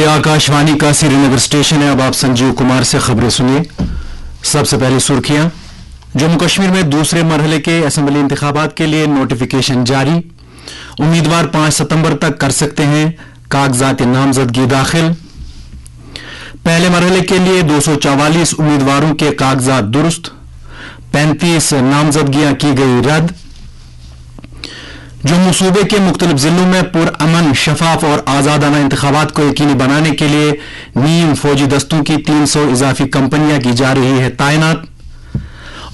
आकाशवाणी का श्रीनगर स्टेशन है। अब आप संजीव कुमार से खबरें सुनिए। सबसे पहले सुर्खियां। जम्मू कश्मीर में दूसरे मरहले के असेंबली इंतखाबात के लिए नोटिफिकेशन जारी। उम्मीदवार 5 सितंबर तक कर सकते हैं कागजात नामजदगी दाखिल। पहले मरहले के लिए 244 उम्मीदवारों के कागजात दुरुस्त। 35 नामजदगियां की गई रद्द। जम्मू सूबे के मुख्तलिफ जिलों में पुरअमन, शफाफ और आजादाना इंतखाबात को यकीनी बनाने के लिए नीम फौजी दस्तों की 300 इजाफी कंपनियां की जा रही है तैनात।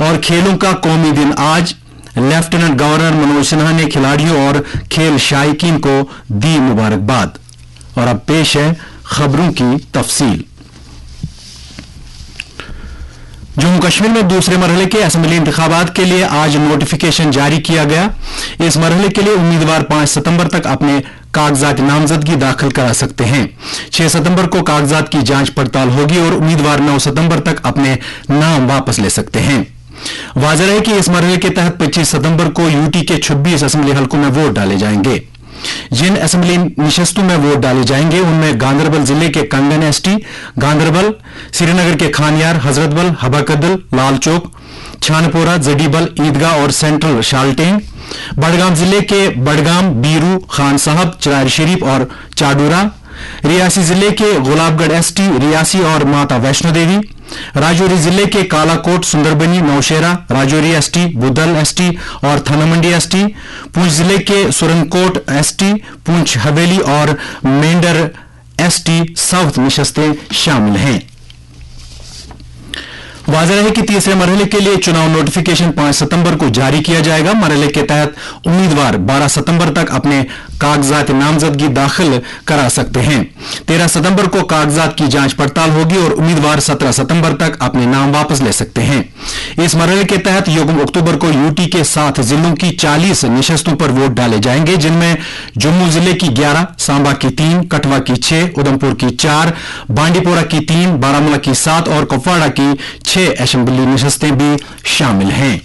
और खेलों का कौमी दिन आज। लेफ्टिनेंट गवर्नर मनोज सिन्हा ने खिलाड़ियों और खेल शायकीन को दी मुबारकबाद। और अब पेश है खबरों की तफसील। जम्मू कश्मीर में दूसरे मरहले के असेंबली इंतखाबात के लिए आज नोटिफिकेशन जारी किया गया। इस मरहले के लिए उम्मीदवार 5 सितंबर तक अपने कागजात नामजदगी दाखिल करा सकते हैं। 6 सितंबर को कागजात की जांच पड़ताल होगी और उम्मीदवार 9 सितंबर तक अपने नाम वापस ले सकते हैं। वाज़ेह है कि इस मरहले के तहत 25 सितंबर को यूटी के 26 असेंबली हलकों में वोट डाले जाएंगे। जिन असेंबली निशस्तों में वोट डाले जाएंगे उनमें गांदरबल जिले के कंगन एसटी, गांदरबल, श्रीनगर के खानियार, हजरतबल, हबाकदल, लाल चौक, छानपोरा, जडीबल, ईदगाह और सेंट्रल शालटेन, बडगाम जिले के बडगाम, बीरू, खान साहब, चरार शरीफ और चाडूरा, रियासी जिले के गुलाबगढ़ एसटी, रियासी और माता वैष्णो देवी, राजौरी जिले के कालाकोट, सुंदरबनी, नौशेरा, राजौरी एसटी, बुदल एसटी और थानामंडी एसटी, पूंछ जिले के सुरनकोट एसटी, पूंछ हवेली और मेंढर एसटी साउथ निशस्तें शामिल हैं। वाज़ेह है कि तीसरे मरहले के लिए चुनाव नोटिफिकेशन 5 सितंबर को जारी किया जाएगा। मरहले के तहत उम्मीदवार 12 सितंबर तक अपने कागजात नामजदगी दाखिल करा सकते हैं। 13 सितंबर को कागजात की जांच पड़ताल होगी और उम्मीदवार 17 सितंबर तक अपने नाम वापस ले सकते हैं। इस मरहले के तहत यकम अक्टूबर को यूटी के 7 जिलों की 40 निशस्तों पर वोट डाले जाएंगे, जिनमें जम्मू जिले की 11, सांबा की 3, कठुआ की 6, उधमपुर की 4, बांडीपोरा की 3, बारामूला की 7 और कुपवाड़ा की 6 असेंबली निशस्तें भी शामिल हैं।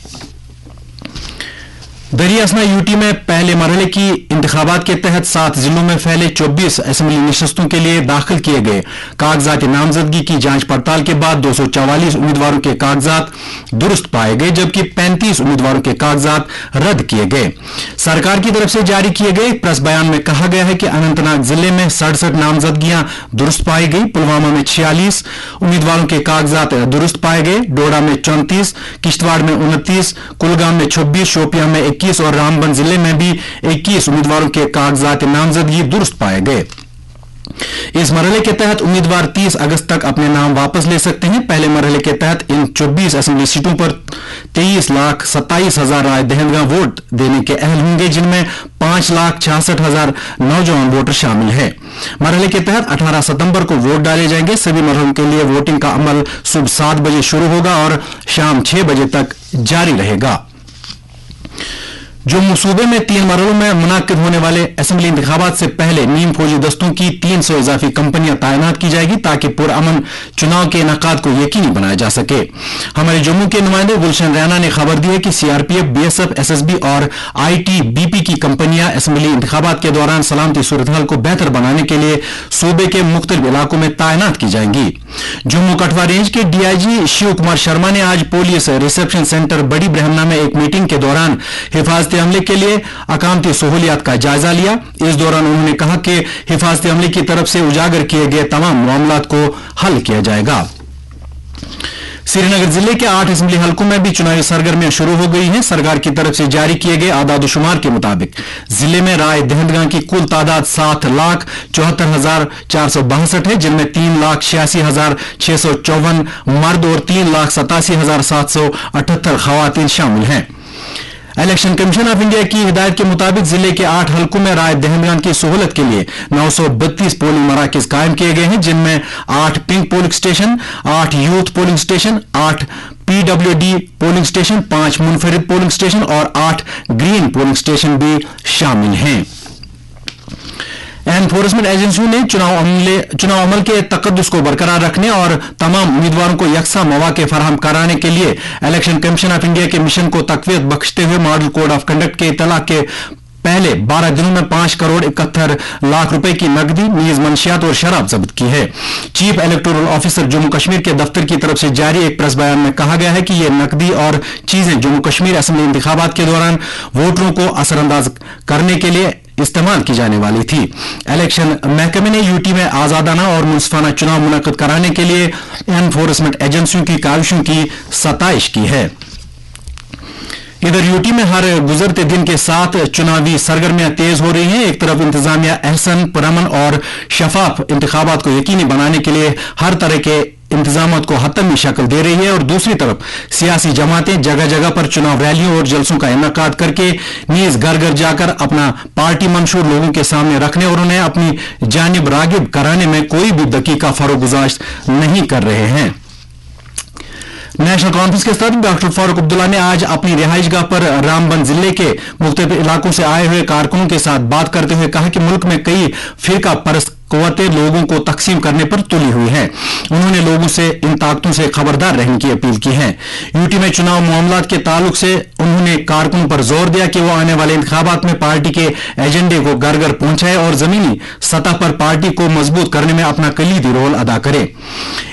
दरिया असना यूटी में पहले मरहले की इंतखाबात के तहत 7 जिलों में फैले 24 असेंबली निशस्तों के लिए दाखिल किए गए कागजात नामजदगी की जांच पड़ताल के बाद 244 उम्मीदवारों के कागजात दुरुस्त पाए गए, जबकि 35 उम्मीदवारों के कागजात रद्द किए गए। सरकार की तरफ से जारी किए गए प्रेस बयान में कहा गया है कि अनंतनाग जिले में 67 नामजदगियां दुरुस्त पाई गई, पुलवामा में 46 उम्मीदवारों के कागजात दुरुस्त पाए गए, डोडा में 34, किश्तवाड़ में 29, कुलगाम में 26, शोपियां में 21 और रामबन जिले में भी 21 उम्मीदवारों के कागजात नामजदगी दुरुस्त पाए गए। इस मरहले के तहत उम्मीदवार 30 अगस्त तक अपने नाम वापस ले सकते हैं। पहले मरहले के तहत इन 24 असेंबली सीटों पर 23,27,000 राय दहिंदगा वोट देने के अहल होंगे, जिनमें 5,66,000 नौजवान वोटर शामिल हैं। मरहले के तहत 18 सितंबर को वोट डाले जाएंगे। सभी मरहलों के लिए वोटिंग का अमल सुबह 7 बजे शुरू होगा और शाम 6 बजे तक जारी रहेगा। जम्मू सूबे में 3 मरहलों में मुनाकिद होने वाले असेंबली इंतखाबात से पहले नीम फौजी दस्तों की 300 इजाफी कंपनियां तैनात की जाएगी, ताकि पुरअमन चुनाव के इनेकाद को यकीनी बनाया जा सके। हमारे जम्मू के नुमाइंदे गुलशन रैना ने खबर दी है कि सीआरपीएफ, बीएसएफ, एसएसबी और आईटीबीपी की कंपनियां असेंबली इंतखाबात के दौरान सलामती सूरत-हाल को बेहतर बनाने के लिए सूबे के मुख्तलिफ इलाकों में तैनात की जाएंगी। जम्मू कठुआ रेंज के डीआईजी शिव कुमार शर्मा ने आज पुलिस रिसेप्शन सेंटर बड़ी ब्रह्मना में एक मीटिंग के दौरान हिफाजती अमले के लिए अकामती सहूलियात का जायजा लिया। इस दौरान उन्होंने कहा कि हिफाजती अमले की तरफ से उजागर किए गए तमाम मामलात को हल किया जाएगा। श्रीनगर जिले के 8 असेंबली हलकों में भी चुनावी सरगर्मियां शुरू हो गई हैं। सरकार की तरफ से जारी किए गए आदाद-ओ-शुमार के मुताबिक जिले में राय दहिंदगा की कुल तादाद 7,74,462 है, जिनमें 3,86,654 मर्द और 3,87,778 खवातीन शामिल हैं। इलेक्शन कमीशन ऑफ इंडिया की हिदायत के मुताबिक जिले के 8 हलकों में राय दहिंदगान की सहूलत के लिए 932 पोलिंग मराकज कायम किए गए हैं, जिनमें 8 pink polling station, 8 youth polling station, 8 PWD polling station, 5 मुनफरिद पोलिंग स्टेशन और 8 ग्रीन पोलिंग स्टेशन भी शामिल हैं। एनफोर्समेंट एजेंसियों ने चुनाव अमल के तकद्दुस को बरकरार रखने और तमाम उम्मीदवारों को यकसा मौके फराहम कराने के लिए इलेक्शन कमीशन ऑफ इंडिया के मिशन को तकवीत बख्शते हुए मॉडल कोड ऑफ कंडक्ट के इतला के पहले 12 दिनों में 5 करोड़ 71 लाख रुपए की नकदी, नीज मंशियात और शराब जब्त की है। Chief electoral officer Jammu Kashmir के दफ्तर की तरफ से जारी एक प्रेस बयान में कहा गया है कि ये नकदी और चीजें जम्मू कश्मीर असेंबली इंतखाबात के दौरान वोटरों को असरअंदाज करने के लिए इस्तेमाल की जाने वाली थी। इलेक्शन महकमे ने यूटी में आजादाना और मुनसिफाना चुनाव मुनक्कद कराने के लिए एनफोर्समेंट एजेंसियों की काविशों की सताइश की है। इधर यूटी में हर गुजरते दिन के साथ चुनावी सरगर्मियां तेज हो रही हैं। एक तरफ इंतजामिया अहसन, पुरअमन और शफाफ इंतखाबात को यकीनी बनाने के लिए हर तरह के इंतजामात को हतमी शक्ल दे रही है और दूसरी तरफ सियासी जमातें जगह जगह पर चुनाव रैलियों और जलसों का इनेकाद करके नीज घर घर जाकर अपना पार्टी मंशूर लोगों के सामने रखने और उन्हें अपनी जानिब रागिब कराने में कोई भी दकीका फरोगुजाश नहीं कर रहे हैं। नेशनल कॉन्फ्रेंस के सदर डॉक्टर फारूक अब्दुल्ला ने आज अपनी रिहाइशगाह पर रामबन जिले के मुख्तलिफ इलाकों से आए हुए कारकुनों के साथ बात करते हुए कहा कि मुल्क में कई फिरका परस्त कुव्वतें लोगों को तकसीम करने पर तुली हुई हैं। उन्होंने लोगों से इन ताकतों से खबरदार रहने की अपील की है। यूटी में चुनाव मामलात के ताल्लुक से उन्होंने कारकुनों पर जोर दिया कि वो आने वाले इंतखाबात में पार्टी के एजेंडे को घर घर पहुंचाए और जमीनी सतह पर पार्टी को मजबूत करने में अपना कलीदी रोल अदा करे।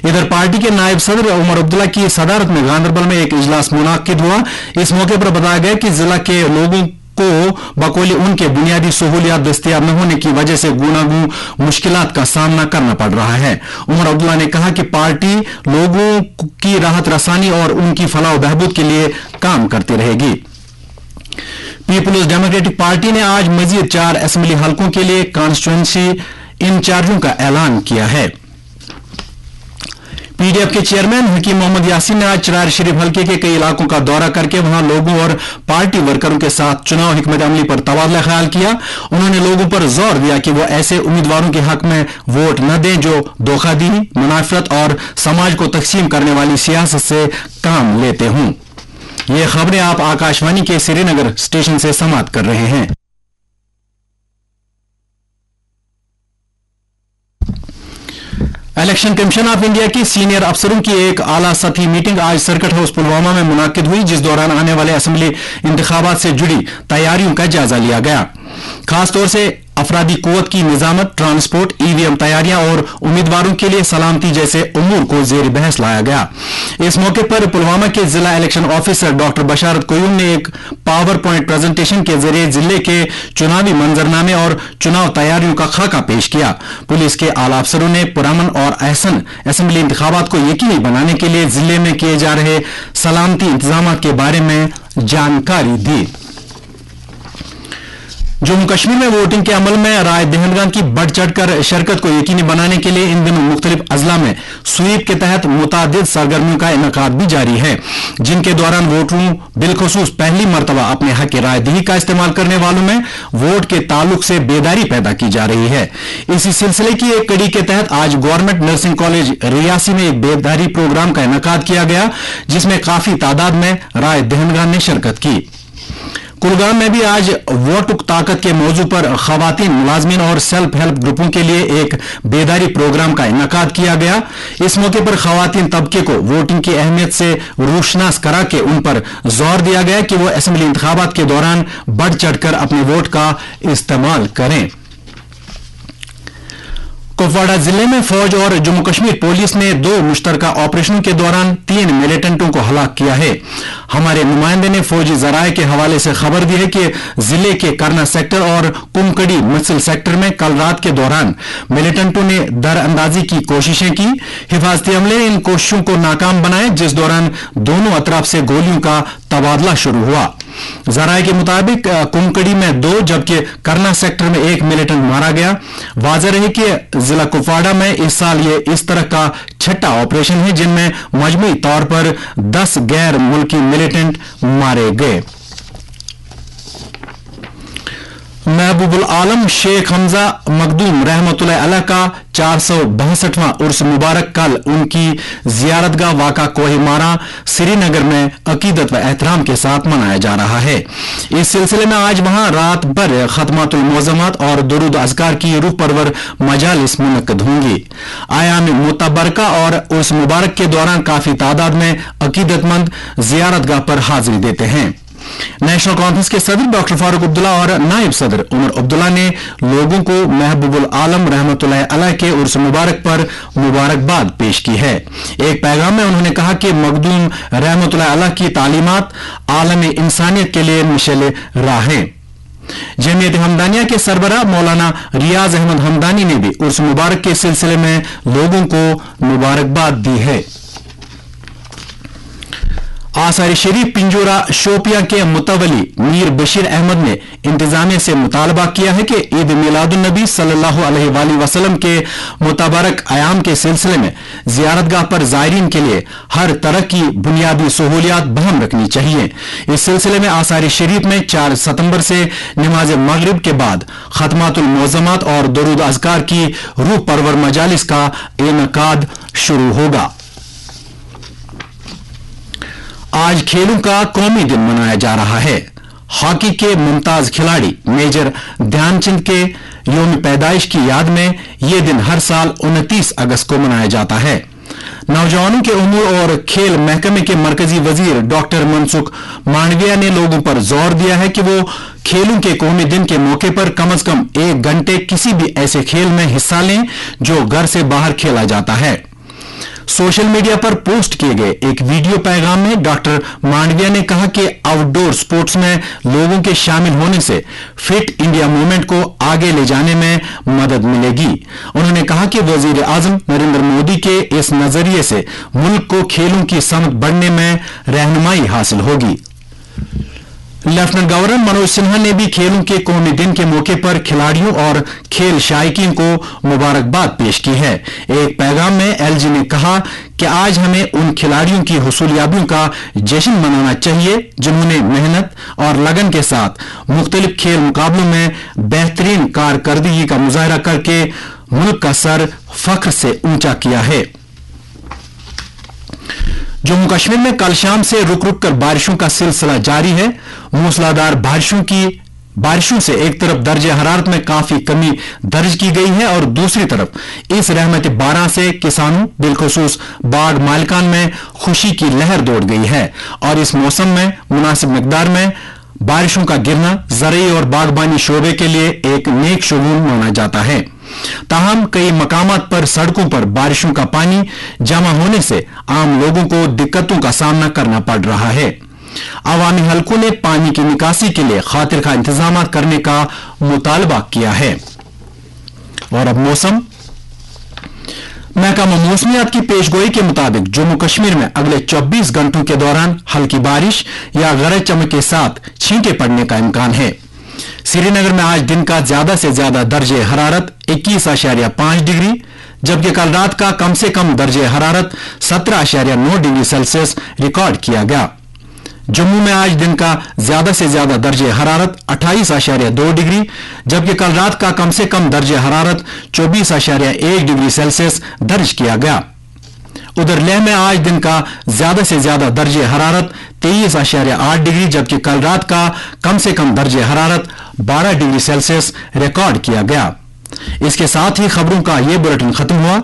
इधर पार्टी के नायब सदर उमर अब्दुल्ला की सदारत में गांधरबल में एक इजलास मुनाकिद हुआ। इस मौके पर बताया गया कि जिला के लोगों को बकौल उनके बुनियादी सहूलियात दस्तयाब न होने की वजह से गूनागू मुश्किलात का सामना करना पड़ रहा है। उमर अब्दुल्ला ने कहा कि पार्टी लोगों की राहत रसानी और उनकी फलाह बहबूद के लिए काम करती रहेगी। पीपुल्स डेमोक्रेटिक पार्टी ने आज मजीद 4 असेंबली हलकों के लिए कॉन्स्टिट्यूंसी इंचार्जों का ऐलान किया है। पीडीएफ के चेयरमैन हकीम मोहम्मद यासीन ने आज चरार शरीफ हल्के के कई इलाकों का दौरा करके वहां लोगों और पार्टी वर्करों के साथ चुनाव हिकमत अमली पर तबादला ख्याल किया। उन्होंने लोगों पर जोर दिया कि वो ऐसे उम्मीदवारों के हक में वोट न दें जो धोखाधड़ी, मुनाफरत और समाज को तकसीम करने वाली सियासत से काम लेते हों। ये खबरें आप आकाशवाणी के श्रीनगर स्टेशन से समाप्त कर रहे हैं। इलेक्शन कमीशन ऑफ इंडिया की सीनियर अफसरों की एक आला सतही मीटिंग आज सर्किट हाउस पुलवामा में मुनाकिद हुई, जिस दौरान आने वाले असेंबली इंतखाबात से जुड़ी तैयारियों का जायजा लिया गया। खासतौर से अफरादी कुव्वत की निजामत, ट्रांसपोर्ट, ईवीएम तैयारियां और उम्मीदवारों के लिए सलामती जैसे उमूर को जेर बहस लाया गया। इस मौके पर पुलवामा के जिला इलेक्शन ऑफिसर डॉक्टर बशारत कोयूम ने एक पावर पॉइंट प्रेजेंटेशन के जरिए जिले के चुनावी मंजरनामे और चुनाव तैयारियों का खाका पेश किया। पुलिस के आला अफसरों ने पुरअमन और अहसन असेंबली इंतखाबात को यकीनी बनाने के लिए जिले में किए जा रहे सलामती इंतजाम के बारे में जानकारी दी। जम्मू कश्मीर में वोटिंग के अमल में राय दहंदगान की बढ़ चढ़कर शिरकत को यकीनी बनाने के लिए इन दिनों मुख्तलिफ अजला में स्वीप के तहत मुतादिद सरगर्मियों का इनेकाद भी जारी है, जिनके दौरान वोटरों बिलखसूस पहली मरतबा अपने हक की रायदही का इस्तेमाल करने वालों में वोट के ताल्लुक से बेदारी पैदा की जा रही है। इसी सिलसिले की एक कड़ी के तहत आज गवर्नमेंट नर्सिंग कॉलेज रियासी में एक बेदारी प्रोग्राम का इनेकाद किया गया, जिसमें काफी तादाद में राय दहंदगान ने शिरकत की। कुलगाम में भी आज वोट ताकत के मौजू पर खवातीन मुलाजमीन और सेल्फ हेल्प ग्रुपों के लिए एक बेदारी प्रोग्राम का इनेकाद किया गया। इस मौके पर खवातीन तबके को वोटिंग की अहमियत से रोशनास करा के उन पर जोर दिया गया कि वो असेंबली इंतखाबात के दौरान बढ़ चढ़कर अपने वोट का इस्तेमाल करें। कुपवाड़ा जिले में फौज और जम्मू कश्मीर पुलिस ने 2 मुश्तरका ऑपरेशनों के दौरान 3 मिलिटेंटों को हलाक किया है। हमारे नुमाइंदे ने फौजी जराये के हवाले से खबर दी है कि जिले के करना सेक्टर और कुमकड़ी मसल सेक्टर में कल रात के दौरान मिलिटेंटों ने दरअंदाजी की कोशिशें की। हिफाजती अमले ने इन कोशिशों को नाकाम बनाया, जिस दौरान दोनों अतराफ से गोलियों का तबादला शुरू हुआ। जराये के मुताबिक कुमकड़ी में 2 जबकि करना सेक्टर में 1 मिलिटेंट मारा गया। वाज़ेह रहे कि जिला कुपवाड़ा में इस साल ये इस तरह का छठा ऑपरेशन है जिनमें मजमूई तौर पर 10 गैर मुल्की मिलिटेंट मारे गए। महबूबुल आलम शेख हमजा मखदूम रहमतुल्लाह अलैह का 462वां उर्स मुबारक कल उनकी जियारतगाह वाक़ा कोहिमारा श्रीनगर में अकीदत व एहतराम के साथ मनाया जा रहा है। इस सिलसिले में आज वहां रात भर खतमातुल मोज़म्मात और दुरूद अज़कार की रूह परवर मजालिस मुनक्कद होंगी। आयाम मुतबरका और उर्स मुबारक के दौरान काफी तादाद में अकीदतमंद जियारतगाह पर हाजिरी देते हैं। नेशनल कॉन्फ्रेंस के सदर डॉक्टर फारूक अब्दुल्ला और नायब सदर उमर अब्दुल्ला ने लोगों को महबूबुल आलम रहमतुल्लाह अलैह के उर्स मुबारक पर मुबारकबाद पेश की है। एक पैगाम में उन्होंने कहा कि मखदूम रहमतुल्लाह अलैह की तालीमात आलम इंसानियत के लिए मिशल राह हैं। जमीयत हमदानिया के सरबराह मौलाना रियाज अहमद हमदानी ने भी उर्स मुबारक के सिलसिले में लोगों को मुबारकबाद दी है। आसार शरीफ पिंजोरा शोपिया के मुतवली मीर बशीर अहमद ने इंतजामिया से मुतालबा किया है कि ईद मिलादुन नबी सल्लल्लाहु अलैहि वसल्लम के मुतबारक आयाम के सिलसिले में जियारतगाह पर जायरीन के लिए हर तरह की बुनियादी सहूलियात बहाल रखनी चाहिए। इस सिलसिले में आसार शरीफ में 4 सितंबर से नमाज मगरिब के बाद खतमातुल मोज़मात और दरूद अज़कार की रूह परवर मजालिस का इनकाद शुरू होगा। आज खेलों का कौमी दिन मनाया जा रहा है। हॉकी के मुमताज खिलाड़ी मेजर ध्यानचंद के यौम पैदाइश की याद में यह दिन हर साल 29 अगस्त को मनाया जाता है। नौजवानों के उमूर और खेल महकमे के मरकजी वजीर डॉक्टर मनसुख मांडविया ने लोगों पर जोर दिया है कि वो खेलों के कौमी दिन के मौके पर कम से कम 1 घंटे किसी भी ऐसे खेल में हिस्सा लें जो घर से बाहर खेला जाता है। सोशल मीडिया पर पोस्ट किए गए एक वीडियो पैगाम में डॉक्टर मांडविया ने कहा कि आउटडोर स्पोर्ट्स में लोगों के शामिल होने से फिट इंडिया मूवमेंट को आगे ले जाने में मदद मिलेगी। उन्होंने कहा कि वजीर आजम नरेंद्र मोदी के इस नजरिए से मुल्क को खेलों की समझ बढ़ने में रहनुमाई हासिल होगी। लेफ्टिनेंट गवर्नर मनोज सिन्हा ने भी खेलों के कौमी दिन के मौके पर खिलाड़ियों और खेल शायकीन को मुबारकबाद पेश की है। एक पैगाम में एलजी ने कहा कि आज हमें उन खिलाड़ियों की हुसूलियाबियों का जश्न मनाना चाहिए जिन्होंने मेहनत और लगन के साथ मुख्तलिफ खेल मुकाबलों में बेहतरीन कारकर्दगी का मुजाहरा करके मुल्क का सर फख्र से ऊंचा किया है। जम्मू कश्मीर में कल शाम से रुक रुक कर बारिशों का सिलसिला जारी है। मूसलाधार बारिशों से एक तरफ दर्जे हरारत में काफी कमी दर्ज की गई है और दूसरी तरफ इस रहमत बारह से किसानों बिलखुसूस बाग मालिकान में खुशी की लहर दौड़ गई है और इस मौसम में मुनासिब मिकदार में बारिशों का गिरना ज़रई और बागबानी शोबे के लिए एक नेक शुगून माना जाता है। ताहम कई मकामात पर सड़कों पर बारिशों का पानी जमा होने से आम लोगों को दिक्कतों का सामना करना पड़ रहा है। अवामी हलकों ने पानी की निकासी के लिए खातिर का इंतजाम करने का मुतालबा किया है। और अब मौसम। महकमा मौसमियात की पेशगोई के मुताबिक जम्मू कश्मीर में अगले 24 घंटों के दौरान हल्की बारिश या गरज चमक के साथ छींटे पड़ने का इम्कान है। श्रीनगर में आज दिन का ज्यादा से ज्यादा दर्जे हरारत 21.5 डिग्री जबकि कल रात का कम से कम दर्जे हरारत 17.9 डिग्री सेल्सियस रिकॉर्ड किया गया। जम्मू में आज दिन का ज्यादा से ज्यादा दर्जे हरारत 28.2 डिग्री जबकि कल रात का कम से कम दर्जे हरारत 24.1 डिग्री सेल्सियस दर्ज किया गया। उधर लेह में आज दिन का ज्यादा से ज्यादा दर्जे हरारत 23.8 डिग्री जबकि कल रात का कम से कम दर्जे हरारत 12 डिग्री सेल्सियस रिकॉर्ड किया गया। इसके साथ ही खबरों का यह बुलेटिन खत्म हुआ।